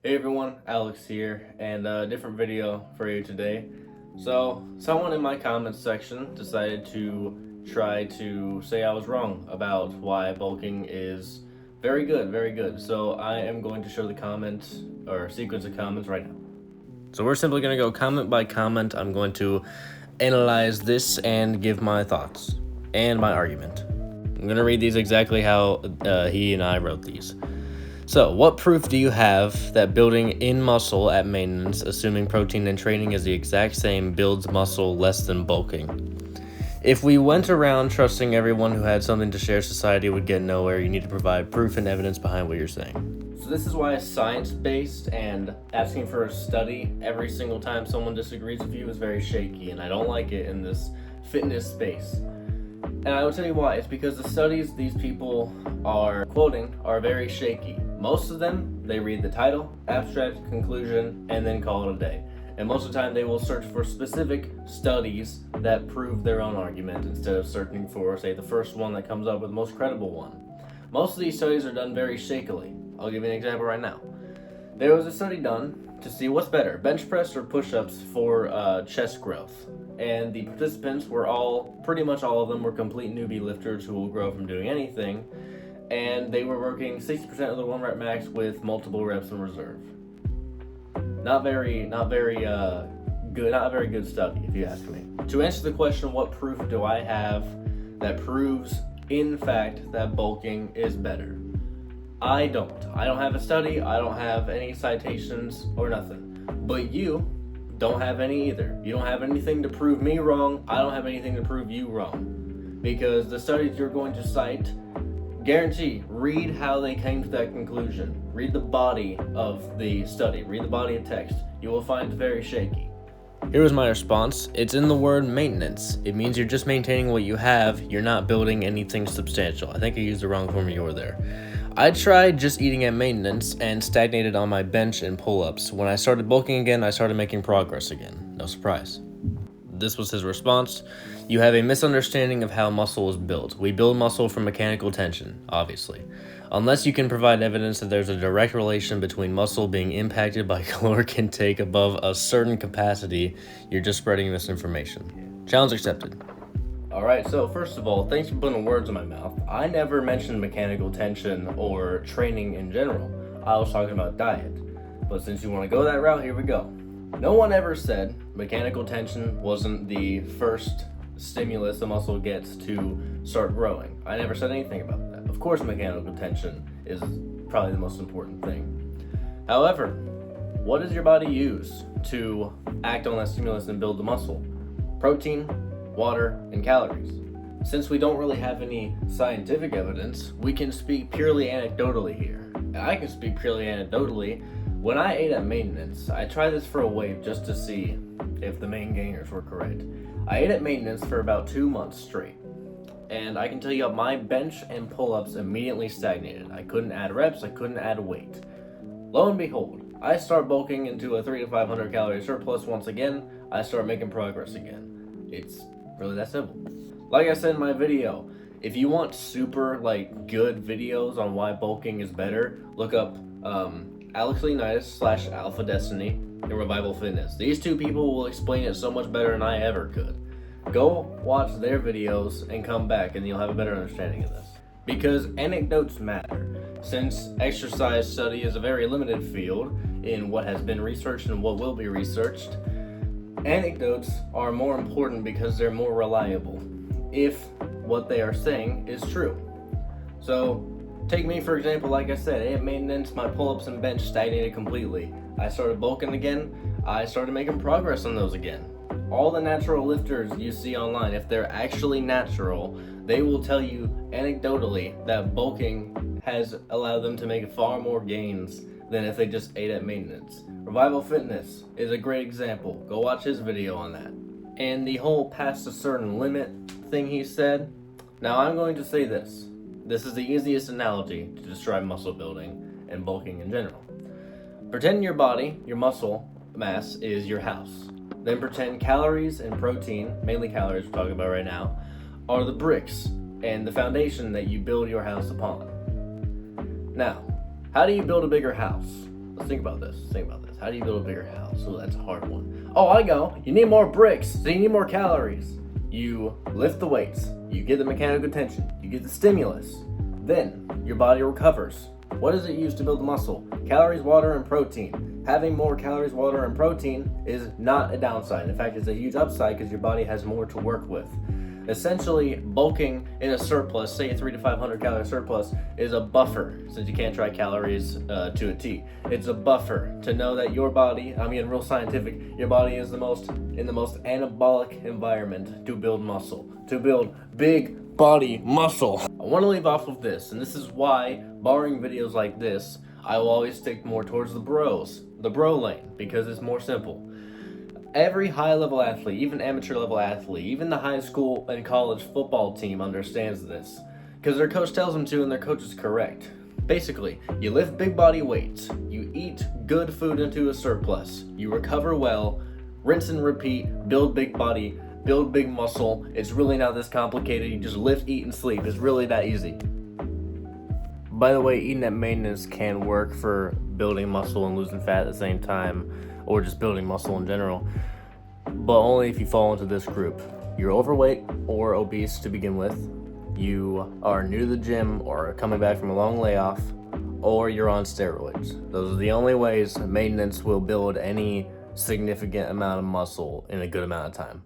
Hey everyone, Alex here, and a different video for you today. So, someone in my comments section decided to try to say I was wrong about why bulking is very good, very good. So, I am going to show the comment or sequence of comments right now. So, we're simply going to go comment by comment. I'm going to analyze this and give my thoughts and my argument. I'm going to read these exactly how he and I wrote these. So, what proof do you have that building in muscle at maintenance, assuming protein and training is the exact same, builds muscle less than bulking? If we went around trusting everyone who had something to share, society would get nowhere. You need to provide proof and evidence behind what you're saying. So this is why science-based and asking for a study every single time someone disagrees with you is very shaky, and I don't like it in this fitness space. And I will tell you why. It's because the studies these people are quoting are very shaky. Most of them, they read the title, abstract, conclusion, and then call it a day. And most of the time, they will search for specific studies that prove their own argument instead of searching for, say, the first one that comes up with the most credible one. Most of these studies are done very shakily. I'll give you an example right now. There was a study done to see what's better, bench press or push-ups for chest growth. And the participants were pretty much all of them were complete newbie lifters who will grow from doing anything. And they were working 60% of the 1 rep max with multiple reps in reserve. Not a very good study, if you ask me. To answer the question, what proof do I have that proves, in fact, that bulking is better? I don't have a study, I don't have any citations or nothing. But you don't have any either. You don't have anything to prove me wrong, I don't have anything to prove you wrong. Because the studies you're going to cite, guarantee, read how they came to that conclusion. Read the body of the study. Read the body of text. You will find it very shaky. Here was my response. It's in the word maintenance. It means you're just maintaining what you have. You're not building anything substantial. I think I used the wrong formula there. I tried just eating at maintenance and stagnated on my bench and pull-ups. When I started bulking again, I started making progress again. No surprise. This was his response. You have a misunderstanding of how muscle is built. We build muscle from mechanical tension, obviously. Unless you can provide evidence that there's a direct relation between muscle being impacted by caloric intake above a certain capacity, you're just spreading misinformation. Challenge accepted. Alright, so first of all, thanks for putting words in my mouth. I never mentioned mechanical tension or training in general. I was talking about diet. But since you want to go that route, here we go. No one ever said mechanical tension wasn't the first stimulus a muscle gets to start growing. I never said anything about that. Of course, mechanical tension is probably the most important thing. However, what does your body use to act on that stimulus and build the muscle? Protein, water, and calories. Since we don't really have any scientific evidence, we can speak purely anecdotally here. And I can speak purely anecdotally. When I ate at maintenance, I tried this for a wave just to see if the main gainers were correct. I ate at maintenance for about 2 months straight. And I can tell you my bench and pull-ups immediately stagnated. I couldn't add reps, I couldn't add weight. Lo and behold, I start bulking into a 300 to 500 calorie surplus once again. I start making progress again. It's really that simple. Like I said in my video, if you want super good videos on why bulking is better, look up Alex Leonidas / Alpha Destiny and Revival Fitness. These two people will explain it so much better than I ever could. Go watch their videos and come back and you'll have a better understanding of this. Because anecdotes matter. Since exercise study is a very limited field in what has been researched and what will be researched, anecdotes are more important because they're more reliable if what they are saying is true. So, take me for example, like I said, at maintenance, my pull-ups and bench stagnated completely. I started bulking again, I started making progress on those again. All the natural lifters you see online, if they're actually natural, they will tell you anecdotally that bulking has allowed them to make far more gains than if they just ate at maintenance. Revival Fitness is a great example. Go watch his video on that. And the whole past a certain limit thing he said, now I'm going to say this. This is the easiest analogy to describe muscle building and bulking in general. Pretend your body, your muscle mass, is your house. Then pretend calories and protein, mainly calories we're talking about right now, are the bricks and the foundation that you build your house upon. Now, how do you build a bigger house? Let's think about this. How do you build a bigger house? Oh, that's a hard one. Oh, I go. You need more bricks, so you need more calories. You lift the weights. You get the mechanical tension. You get the stimulus. Then your body recovers. What does it use to build the muscle? Calories, water, and protein. Having more calories, water, and protein is not a downside. In fact, it's a huge upside because your body has more to work with. Essentially, bulking in a surplus, say a 300 to 500 calorie surplus, is a buffer, since you can't track calories to a T. It's a buffer to know that your body, real scientific, your body is in the most anabolic environment to build muscle, to build big body muscle. I want to leave off with this, and this is why, barring videos like this, I will always stick more towards the bro lane, because it's more simple. Every high-level athlete, even amateur-level athlete, even the high school and college football team understands this, because their coach tells them to and their coach is correct. Basically, you lift big body weights, you eat good food into a surplus, you recover well, rinse and repeat, build big body, build big muscle. It's really not this complicated. You just lift, eat, and sleep. It's really that easy. By the way, eating at maintenance can work for building muscle and losing fat at the same time, or just building muscle in general, but only if you fall into this group. You're overweight or obese to begin with, you are new to the gym or coming back from a long layoff, or you're on steroids. Those are the only ways maintenance will build any significant amount of muscle in a good amount of time.